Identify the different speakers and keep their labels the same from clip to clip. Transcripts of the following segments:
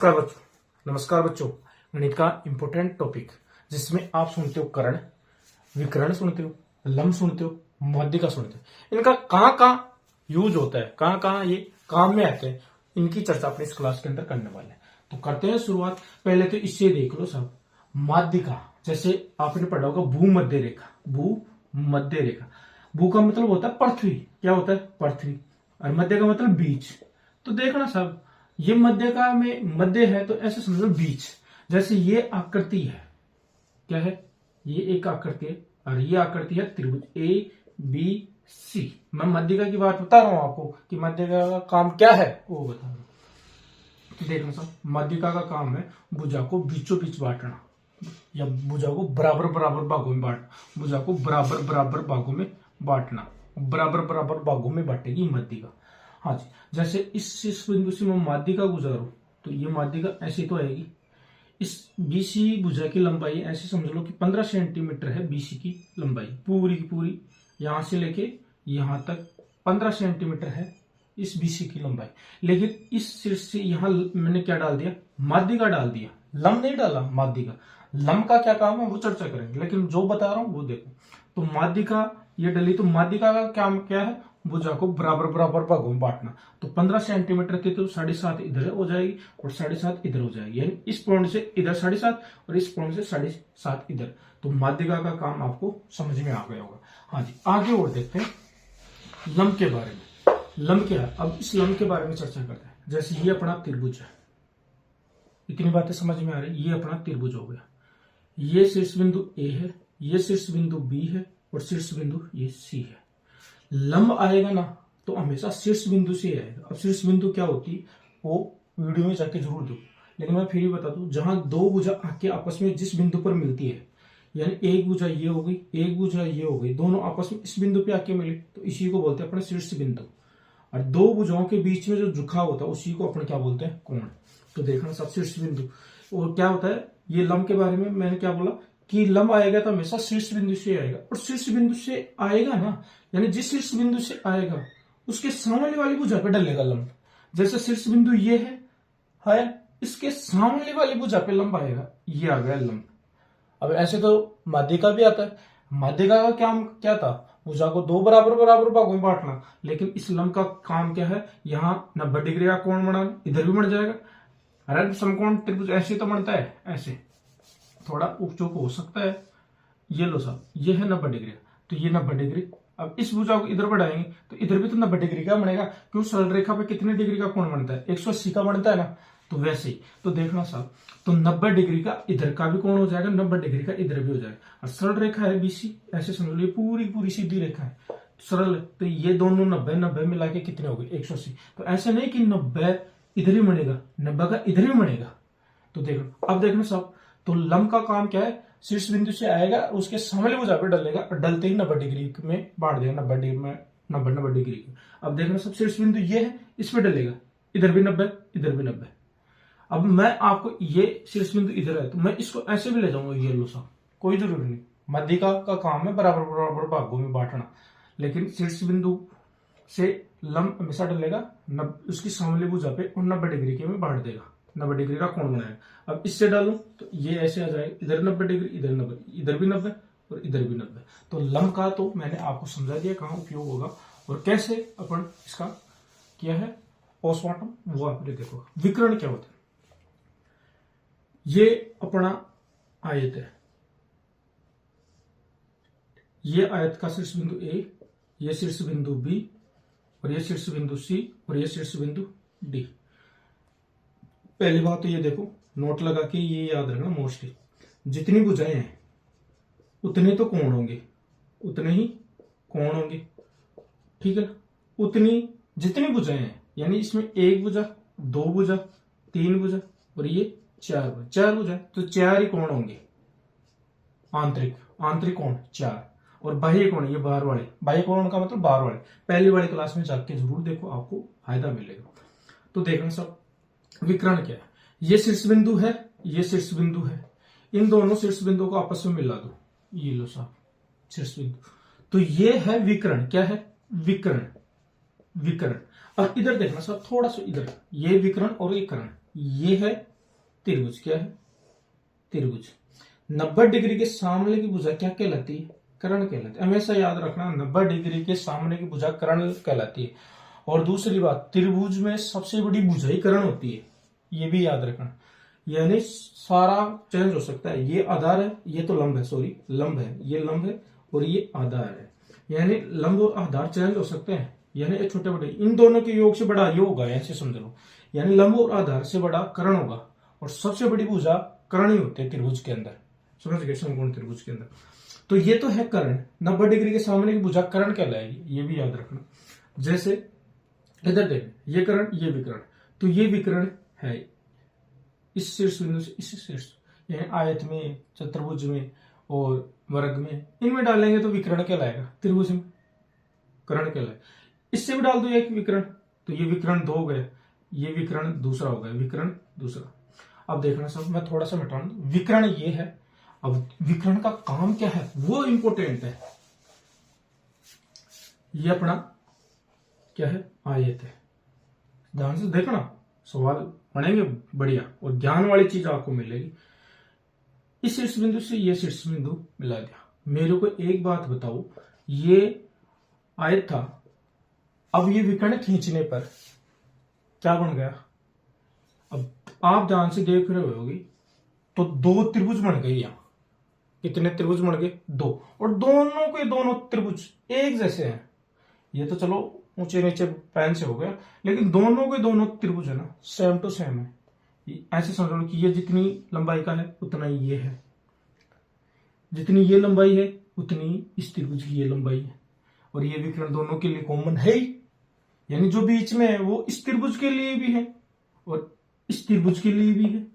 Speaker 1: नमस्कार बच्चों। गणित का इंपॉर्टेंट टॉपिक जिसमें आप सुनते हो कर्ण, विकर्ण सुनते हो, लंब सुनते हो, माध्यिका सुनते हो। इनका कहाँ कहाँ यूज होता है, कहाँ कहाँ ये काम में आते हैं, इनकी चर्चा अपने इस क्लास के अंदर करने वाले हैं। तो करते हैं शुरुआत। पहले तो इससे देख लो सब। माध्यिका जैसे आपने पढ़ा होगा भूमध्य रेखा, भूमध्य रेखा। भू का मतलब होता है पृथ्वी, क्या होता है पृथ्वी, और मध्य का मतलब बीच। तो देखना सब, ये मध्य का में मध्य है तो ऐसे समझ लो बीच। जैसे ये आकृति है, क्या है, ये एक आकृति है और ये आकृति है त्रिभुज ABC। मैं मध्यिका की बात बता रहा हूं आपको कि मध्यिका का काम क्या है वो बता रहा हूं। तो देखना सब, मध्यिका का काम है भुजा को बीचों बीच बांटना या भुजा को बराबर बराबर भागों में बांटना। भुजा को बराबर बराबर भागों में बांटना, बराबर बराबर भागों में बांटेगी मध्यिका। हाँ जी, जैसे इस बिंदु से मैं माध्यिका गुजारूं तो ये माध्यिका ऐसी तो आएगी। इस BC भुजा की लंबाई ऐसे समझ लो कि 15 सेंटीमीटर है BC की लंबाई, पूरी की पूरी यहां से लेके यहां तक 15 सेंटीमीटर है इस BC की लंबाई। लेकिन इस शीर्ष से यहां मैंने क्या डाल दिया, माध्यिका डाल दिया, लंब नहीं डाला। माध्यिका लंब का क्या काम है वो चर्चा करेंगे, लेकिन जो बता रहा हूं वो देखो। तो माध्यिका ये डली, तो माध्यिका का काम क्या है, भुजा को बराबर बराबर भागों में बांटना। तो 15 सेंटीमीटर की तो 7.5 इधर हो जाएगी और 7.5 इधर हो जाएगी, यानी इस पॉइंट से इधर 7.5 और इस पॉइंट से 7.5 इधर। तो माध्यिका का काम आपको समझ में आ गया होगा। हाँ जी, आगे और देखते हैं लंब के बारे में। लंब क्या है, अब इस लंब के बारे में चर्चा करते हैं। जैसे ये अपना त्रिभुज है, इतनी बातें समझ में आ रही। ये अपना त्रिभुज हो गया, ये शीर्ष बिंदु A है, ये शीर्ष बिंदु B है और शीर्ष बिंदु ये C है। लंब आएगा ना तो हमेशा शीर्ष बिंदु से आएगा। अब शीर्ष बिंदु क्या होती है वो वीडियो में जाके जरूर दो, लेकिन मैं फिर भी बता दूं, जहां दो भुजा आके आपस में जिस बिंदु पर मिलती है, यानी एक भुजा ये हो गई, एक भुजा ये हो गई, दोनों आपस में इस बिंदु पे आके मिले तो इसी को बोलते हैं अपने शीर्ष बिंदु। और दो भुजाओं के बीच में जो झुकाव होता है उसी को अपन क्या बोलते हैं, कोण। तो देखना सब शीर्ष बिंदु। और क्या होता है, ये लंब के बारे में मैंने क्या बोला कि लंब आएगा तो हमेशा शीर्ष बिंदु से आएगा। और शीर्ष बिंदु से आएगा ना, यानी जिस शीर्ष बिंदु से आएगा उसके सामने वाली भुजा पे डलेगा लंब। जैसे शीर्ष बिंदु ये है, इसके सामने वाली भुजा पे लंब आएगा, ये आ गया लंब। अब ऐसे तो माध्यिका भी आता है। माध्यिका का काम क्या था, भुजा को दो बराबर बराबर भागों में बांटना। लेकिन इस लंब का काम क्या है, यहाँ 90 डिग्री का कोण बनाना, इधर भी बन जाएगा। अरे समकोण त्रिभुज ऐसे तो बनता है, ऐसे थोड़ा उप चूक हो सकता है। ये लो साहब, ये है 90 डिग्री, तो ये 90 डिग्री। अब इस भुजा को इधर बढ़ाएंगे तो इधर भी तो 90 डिग्री का बनेगा, क्यों सरल रेखा पे कितने डिग्री का कोण बनता है, 180 का बनता है ना। तो वैसे ही तो देखना साहब, तो 90 डिग्री का इधर का भी कोण हो जाएगा, 90 डिग्री का इधर भी हो जाएगा। और सरल रेखा है BC, ऐसे समझ लो पूरी पूरी सीधी रेखा है सरल। तो ये दोनों 90 मिला के कितने हो गए, 180। तो ऐसे नहीं कि 90 इधर ही बनेगा, 90 का इधर ही बनेगा। तो देखो, अब देखना साहब, तो लंब का काम क्या है, शीर्ष बिंदु से आएगा, उसके सामने भुजा पे डलेगा और डलते ही 90 डिग्री में बांट देगा, 90 डिग्री में 90 डिग्री। अब देखना सब, शीर्ष बिंदु ये है, इसमें डलेगा, इधर भी 90 इधर भी 90। अब मैं आपको, ये शीर्ष बिंदु इधर है तो मैं इसको ऐसे भी ले जाऊंगा, ये लो साहब, कोई जरूरी नहीं। माध्यिका का काम है बराबर बराबर भागों में बांटना, लेकिन शीर्ष बिंदु से लंब हमेशा डलेगा उसकी सामने भुजा पे और 90 डिग्री के में बांट देगा, 90 डिग्री का कोण बनाएगा। अब इससे डालूं तो ये ऐसे आ जाएगा, इधर 90 डिग्री, इधर 90, इधर भी 90 और इधर भी 90। तो लंब का तो मैंने आपको समझा दिया कहाँ उपयोग होगा और कैसे अपन इसका किया है पोस्टमार्टम, वो आपने देखो। विकर्ण क्या होता है, ये अपना आयत है, ये आयत का शीर्ष बिंदु A, ये शीर्ष बिंदु B और ये शीर्ष बिंदु C और ये शीर्ष बिंदु D। पहली बात तो ये देखो, नोट लगा के ये याद रखना मोस्टली, जितनी भुजाएं हैं उतने तो कोण होंगे, उतने ही कोण होंगे, ठीक है। उतनी जितनी भुजाएं हैं, यानी इसमें एक भुजा, दो भुजा, तीन भुजा और ये चार भुजा, तो 4 ही कोण होंगे। आंतरिक कोण 4 और बाह्य कोण, ये बाहर वाले, बाह्य कोण का मतलब बाहर वाले। पहली वाली क्लास में जाके जरूर देखो, आपको फायदा मिलेगा। तो देखना सब, विकर्ण क्या है, ये शीर्ष बिंदु है, ये शीर्ष बिंदु है, इन दोनों शीर्ष बिंदु को आपस में मिला दो, ये लो साहब शीर्ष बिंदु। तो ये है विकर्ण, क्या है, विकर्ण। अब इधर देखना साहब, थोड़ा सा इधर, ये विकर्ण और ये कर्ण, ये है त्रिभुज क्या है? त्रिभुज। 90 डिग्री के सामने की भुजा क्या कहलाती है? कर्ण कहलाती है। हमेशा याद रखना, 90 डिग्री के सामने की भुजा कर्ण कहलाती है। और दूसरी बात, त्रिभुज में सबसे बड़ी भुजा ही कर्ण होती है, ये भी याद रखना। यानी सारा चेंज हो सकता है। ये आधार है, ये तो लंब है, सॉरी लंब है, ये लंब है और ये आधार है। यानी लंब और आधार चेंज हो सकते हैं। यानी ये छोटे बड़े, इन दोनों के योग से बड़ा ये होगा, ऐसे समझ लो। यानी लंब और आधार से बड़ा कर्ण होगा और सबसे बड़ी भुजा कर्ण ही होती है त्रिभुज के अंदर। समझ गए? समकोण त्रिभुज के अंदर। तो ये तो है कर्ण। 90 डिग्री के सामने की भुजा कर्ण कहलाएगी, ये भी याद रखना। जैसे इधर देख, ये कर्ण, ये विकर्ण। तो ये विकर्ण है इस शीर्ष बिंदु से इस शीर्ष, यानी आयत में, चतुर्भुज में और वर्ग में, इनमें डालेंगे तो विकर्ण कहलाएगा। त्रिभुज में कर्ण कहलाएगा। इससे भी डाल दो एक विकर्ण, तो ये विकर्ण 2 हो गए, ये विकर्ण दूसरा हो गया, विकर्ण दूसरा। अब देखना सब, मैं थोड़ा सा मिटा दूं। विकर्ण ये है। अब विकर्ण का काम क्या है वो इंपॉर्टेंट है। ये अपना क्या है? आयत है। ध्यान से देखना, सवाल पढ़ेंगे बढ़िया और ज्ञान वाली चीज आपको मिलेगी। इस शीर्ष बिंदु से ये शीर्ष बिंदु मिला दिया। मेरे को एक बात बताओ, ये आयत था, अब ये विकर्ण खींचने पर क्या बन गया? अब आप ध्यान से देख रहे होगे तो 2 त्रिभुज बन गए। यहां कितने त्रिभुज बन गए? 2। और दोनों के दोनों त्रिभुज एक जैसे हैं। ये तो चलो ऊंचे नीचे पैन से हो गया, लेकिन दोनों के दोनों त्रिभुज है ना, सेम टू सेम है। ऐसे समझ लो कि ये जितनी लंबाई का है उतना ही ये है, जितनी ये लंबाई है उतनी इस त्रिभुज की ये लंबाई है। और ये विकर्ण दोनों के लिए कॉमन है ही, यानी जो बीच में है वो इस त्रिभुज के लिए भी है और इस त्रिभुज के लिए भी है।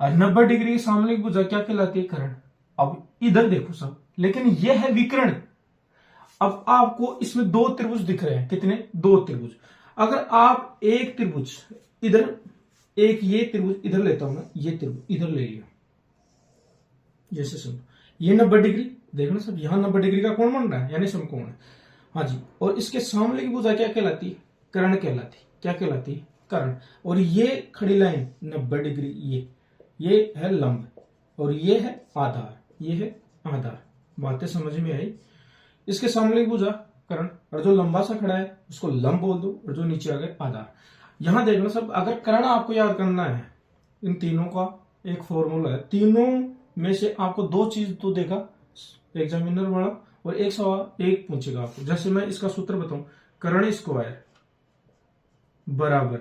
Speaker 1: और 90 डिग्री के सामने की भुजा क्या कहलाती है? कर्ण। अब इधर देखो सब, लेकिन यह है विकर्ण। अब आपको इसमें 2 त्रिभुज दिख रहे हैं। कितने? 2 त्रिभुज। अगर आप एक त्रिभुज इधर, एक ये त्रिभुज इधर लेता हूं ना, ये त्रिभुज इधर ले लिया, जैसे सुनो, ये 90 डिग्री देखना सब, यहां 90 डिग्री का कोण बन रहा है, यानी समकोण है। हाँ जी। और इसके सामने की भुजा क्या कहलाती है? कर्ण कहलाती। क्या कहलाती है? कर्ण। और ये खड़ी लाइन 90 डिग्री, ये है लंब और ये है आधार, ये है आधार। बातें समझ में आई? इसके सामने की भुजा कर्ण, और जो लंबा सा खड़ा है उसको लंब बोल दो, और जो नीचे आ गए आधार। यहां देखना सब, अगर कर्ण आपको याद करना है, इन तीनों का एक फॉर्मूला है। तीनों में से आपको 2 चीज तो देखा एग्जामिनर वाला, और एक सवाल एक पूछेगा आपको। जैसे मैं इसका सूत्र बताऊं, कर्ण स्क्वायर बराबर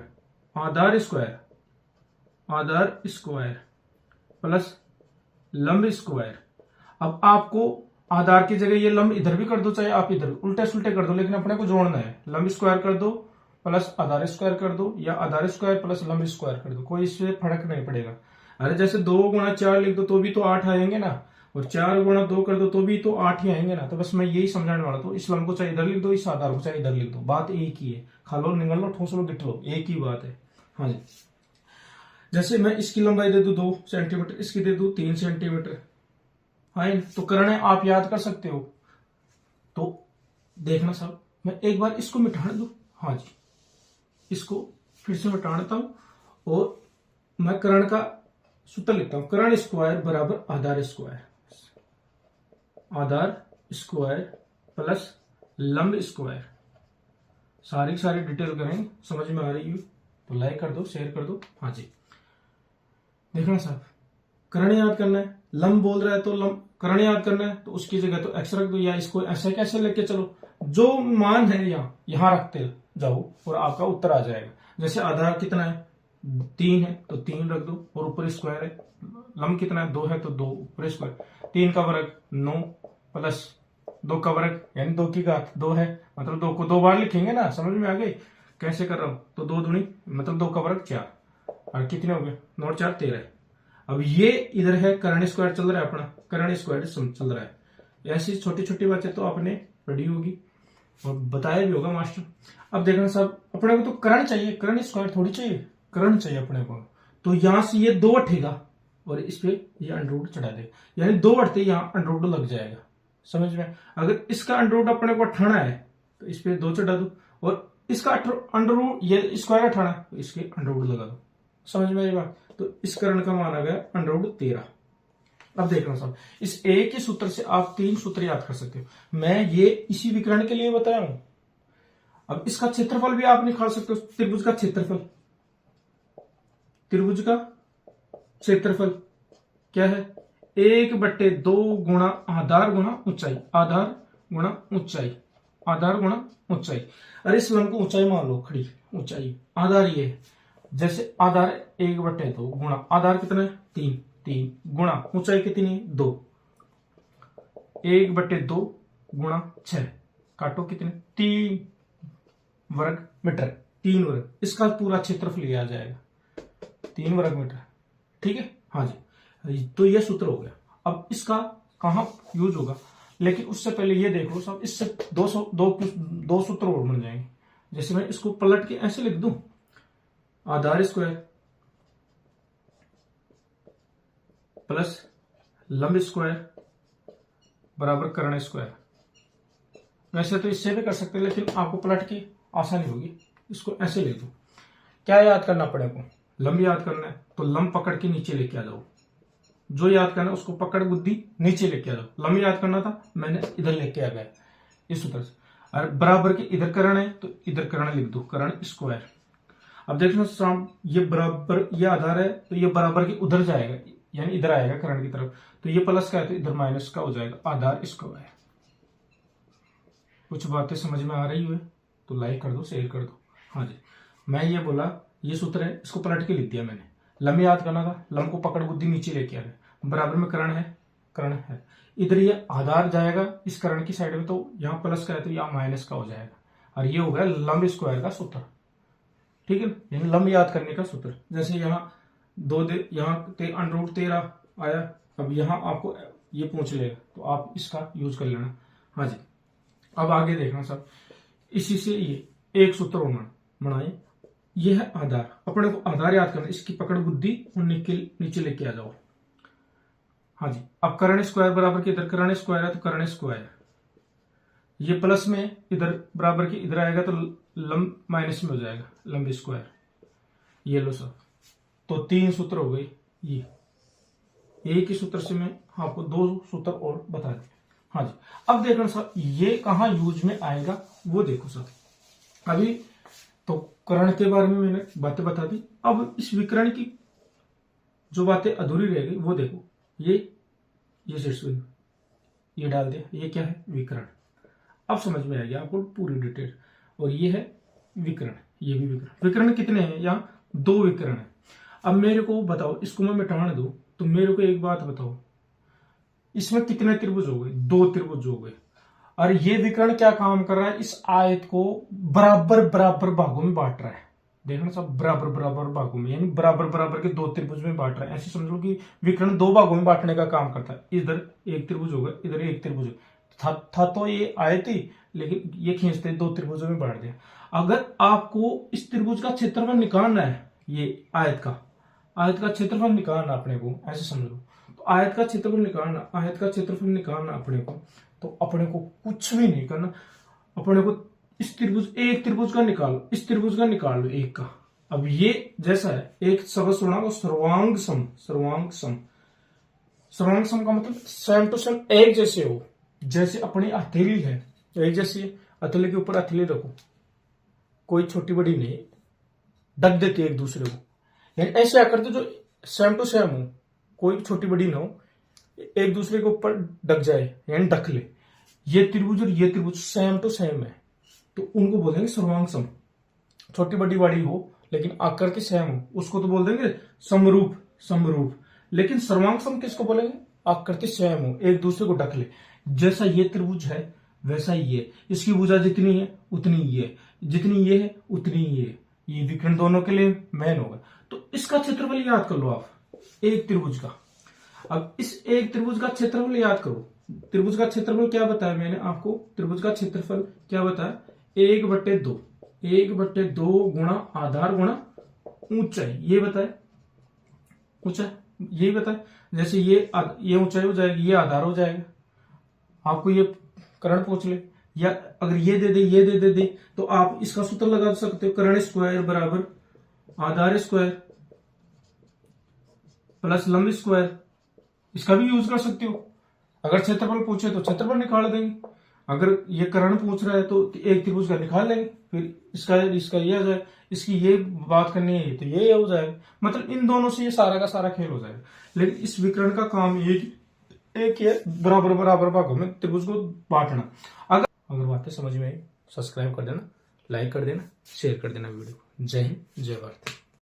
Speaker 1: आधार स्क्वायर प्लस लंब स्क्वायर। अब आपको आधार की जगह ये लंब इधर भी कर दो, चाहे आप इधर उल्टे सुल्टे कर दो, लेकिन अपने को जोड़ना है। लंब स्क्वायर कर दो प्लस आधार स्क्वायर कर दो, या आधार स्क्वायर प्लस लंब स्क्वायर कर दो, कोई इससे फर्क नहीं पड़ेगा। अरे जैसे 2 गुणा 4 लिख दो तो भी तो 8 आएंगे ना, और 4 गुणा 2 कर दो तो भी तो 8 ही आएंगे ना। तो बस मैं यही समझाने वाला। तो इस लंब को चाहे इधर लिख दो, इस आधार को चाहे इधर लिख दो, बात एक ही है। खा लो, निगल लो, ठोस लो, गिट लो, एक ही बात है। हाँ जी। जैसे मैं इसकी लंबाई दे दू 2 सेंटीमीटर, इसकी दे दू 3 सेंटीमीटर। हाँ, तो कर्ण आप याद कर सकते हो। तो देखना साहब, मैं एक बार इसको मिटा दू। हाँ जी, इसको फिर से मिटाता हूं और मैं कर्ण का सूत्र लिखता हूं। कर्ण स्क्वायर बराबर आधार स्क्वायर प्लस लंब स्क्वायर। सारी डिटेल करेंगे, समझ में आ रही है तो लाइक कर दो, शेयर कर दो। हाँ जी, देखना साहब, कर्ण याद करना है। लंब बोल रहा है तो लंब कर्ण याद करना है, तो उसकी जगह तो एक्स रख दो, या इसको ऐसे कैसे लेके चलो, जो मान है यहां रखते जाओ और आपका उत्तर आ जाएगा। जैसे आधार कितना है? 3 है तो 3 रख दो और ऊपर स्क्वायर है। लंब कितना है? 2 है तो 2 ऊपर स्क्वायर। 3 का वर्ग 9 प्लस 2 का वर्ग यानी 2 की घात 2 है, मतलब 2 को 2 बार लिखेंगे ना। समझ में आ गई कैसे कर रहा हूं? तो 2 दूनी मतलब 2 का वर्ग 4, और कितने हो गए? 9 और 4 13। अब ये इधर है कर्ण स्क्वायर चल रहा है, अपना कर्ण स्क्वायर चल रहा है। ऐसी छोटी छोटी बातें तो आपने पढ़ी होगी और बताया भी होगा मास्टर। अब देखना साहब, अपने को तो कर्ण चाहिए, कर्ण स्क्वायर थोड़ी चाहिए, कर्ण चाहिए अपने को। तो यहां से ये 2 उठेगा और इस पे ये अंडरवुड चढ़ा देगा, यानी 2 उठते यहां अंडरवुड लग जाएगा। समझ में? अगर इसका अंडरवुड अपने को उठाना है तो इस पे 2 चढ़ा दो, और इसका अंडरवुड ये स्क्वायर उठाना है तो इसके अंडरवुड लगा दो। समझ में आई बात? तो इस कर्ण का मान आ गया √13। अब देखना साहब, इस एक ही सूत्र से आप 3 सूत्र याद कर सकते हो। मैं ये इसी विकर्ण के लिए बताया हूं। अब इसका क्षेत्रफल भी आप निकाल सकते हो। त्रिभुज का क्षेत्रफल, त्रिभुज का क्षेत्रफल क्या है? 1/2 गुणा आधार गुणा ऊंचाई, आधार गुणा ऊंचाई, आधार गुणा ऊंचाई। अरे इस लंब को ऊंचाई मान लो, खड़ी ऊंचाई, आधार ये है। जैसे आधार 1/2 गुणा आधार कितना है? 3 गुणा ऊंचाई कितनी है? 2, 1/2 गुणा 6 काटो कितने? 3 वर्ग मीटर, 3 वर्ग। इसका पूरा क्षेत्रफल लिया जाएगा 3 वर्ग मीटर। ठीक है, हाँ जी। तो ये सूत्र हो गया। अब इसका कहां यूज होगा, लेकिन उससे पहले ये देख लो साहब, इससे 2 सूत्र और बन जाएंगे। जैसे मैं इसको पलट के ऐसे लिख दूं, आधार स्क्वायर प्लस लंब स्क्वायर बराबर कर्ण स्क्वायर। वैसे तो इससे भी कर सकते हैं, लेकिन आपको पलट के आसानी होगी। इसको ऐसे लिख दो। क्या याद करना पड़ेगा? लंब याद करना है, तो लंब पकड़ के नीचे लेके आ जाओ। जो याद करना है उसको पकड़ बुद्धि नीचे लेके आ जाओ। लंब याद करना था, मैंने इधर लेके आ गया इस सूत्र से। और बराबर के इधर कर्ण है, तो इधर कर्ण लिख दो, कर्ण स्क्वायर। अब देखना साहब, ये बराबर, ये आधार है, तो ये बराबर के उधर जाएगा, यानी इधर आएगा कर्ण की तरफ। तो ये प्लस का है, तो इधर माइनस का हो जाएगा, आधार स्क्वायर। कुछ बातें समझ में आ रही है तो लाइक कर दो, शेयर कर दो। हाँ जी, मैं ये बोला, ये सूत्र है, इसको पलट के लिख दिया मैंने। लंब याद करना था, लंब को पकड़ बुद्धि नीचे लेके आ गए। बराबर में कर्ण है, कर्ण है, इधर ये आधार जाएगा इस कर्ण की साइड में, तो यहाँ प्लस का है तो यहाँ माइनस का हो जाएगा। और ये हो गया लंब स्क्वायर का सूत्र। ठीक है, यानी लंब याद करने का सूत्र। जैसे यहाँ 2 यहाँ √13 आया। अब यहाँ आपको ये पूछ लेगा, तो आप इसका यूज कर लेना। हाँ जी, अब आगे देखना सब, इसी से ये एक सूत्र बनाए। ये है आधार, अपने को आधार याद करना, इसकी पकड़ बुद्धि नीचे लेके आ जाओ। हाँ जी, अब कर्ण स्क्वायर बराबर के इधर कर्ण स्क्वायर है, तो कर्ण स्क्वायर, ये प्लस में इधर बराबर के इधर आएगा, तो लंब माइनस में हो जाएगा, लंब स्क्वायर। ये लो सब, तो 3 सूत्र हो गए। ये एक ही सूत्र से मैं आपको 2 सूत्र और बता दिए। हाँ जी, अब देखना सर, ये कहां यूज में आएगा वो देखो सर। अभी तो कर्ण के बारे में मैंने बातें बता दी। अब इस विकर्ण की जो बातें अधूरी रह गई वो देखो। ये शीर्ष बिंदु ये डाल दिया, ये क्या है? विकर्ण। अब समझ में आ गया आपको पूरी डिटेल। और ये है विकर्ण, ये भी विकर्ण। विकर्ण कितने हैं? यहाँ 2 विकर्ण है। अब मेरे को बताओ, इसको मैं मिटाने दूं, तो मेरे को एक बात बताओ, इसमें कितने त्रिभुज हो गए? 2 त्रिभुज हो गए। और ये विकर्ण क्या काम कर रहा है? इस आयत को बराबर बराबर भागों में बांट रहा है। देखना सब, बराबर बराबर भागों में, यानी बराबर बराबर के 2 त्रिभुज में बांट रहा है। ऐसे समझ लो कि विकर्ण 2 भागों में बांटने का काम करता है। इधर एक त्रिभुज होगा, इधर एक त्रिभुज था तो ये आयत ही, लेकिन ये खींचते 2 त्रिभुजों में बांट दिया। अगर आपको इस त्रिभुज का क्षेत्रफल निकालना है, ये आयत का क्षेत्रफल निकालना अपने को, ऐसे समझ लो। तो आयत का क्षेत्रफल निकालना अपने को, तो अपने को कुछ भी नहीं करना। अपने को इस एक त्रिभुज का निकालो, इस त्रिभुज का निकाल लो, एक का। अब ये जैसा है, एक शब्द सुना वो सर्वांग सम का मतलब सेम टू सेम एक जैसे हो। जैसे अपनी हथेली है, एक जैसी हथेली के ऊपर हथेली रखो, कोई छोटी बड़ी नहीं, ढक देते एक दूसरे को। यानी ऐसे आकर जो सेम टू सेम हो, कोई छोटी बड़ी ना हो, एक दूसरे के ऊपर ढक जाए, यानी ढक ले। ये त्रिभुज और ये त्रिभुज सेम टू सेम है, तो उनको बोलेंगे सर्वांग सम। छोटी बड़ी वाली हो लेकिन आकृति सेम हो, उसको तो बोल देंगे समरूप। लेकिन सर्वांग सम किसको बोलेंगे? आकृति सेम हो, एक दूसरे को ढक ले। जैसा ये त्रिभुज है वैसा ही ये, इसकी भुजा जितनी है उतनी ये, जितनी ये है उतनी ये विकर्ण दोनों के लिए मैन होगा। तो इसका क्षेत्रफल याद कर लो आप, एक त्रिभुज का। अब इस एक त्रिभुज का क्षेत्रफल याद करो। त्रिभुज का क्षेत्रफल क्या बताया मैंने आपको? त्रिभुज का क्षेत्रफल क्या बताया? 1/2 गुणा आधार गुणा ऊंचाई, ये बताया, ऊंचाई यही बताया। जैसे ये ऊंचाई हो जाएगी, ये आधार हो जाएगा। आपको ये कर्ण पूछ ले, या अगर ये दे दे तो आप इसका सूत्र लगा सकते हो, कर्ण स्क्वायर बराबर आधार स्क्वायर। प्लस लंब स्क्वायर, इसका भी यूज कर सकते हो। अगर क्षेत्रफल पूछे तो क्षेत्रफल निकाल देंगे, अगर ये कर्ण पूछ रहा है तो एक त्रिभुज का निकाल लेंगे, फिर इसका ये आ जाए, इसकी ये बात करनी है तो ये हो जाएगा। मतलब इन दोनों से ये सारा का सारा खेल हो जाएगा। लेकिन इस विकर्ण का काम एक ही है, बराबर बराबर भागों में त्रिभुज को बांटना। अगर बातें समझ में आई, सब्सक्राइब कर देना, लाइक कर देना, शेयर कर देना वीडियो को। जय हिंद, जय भारत।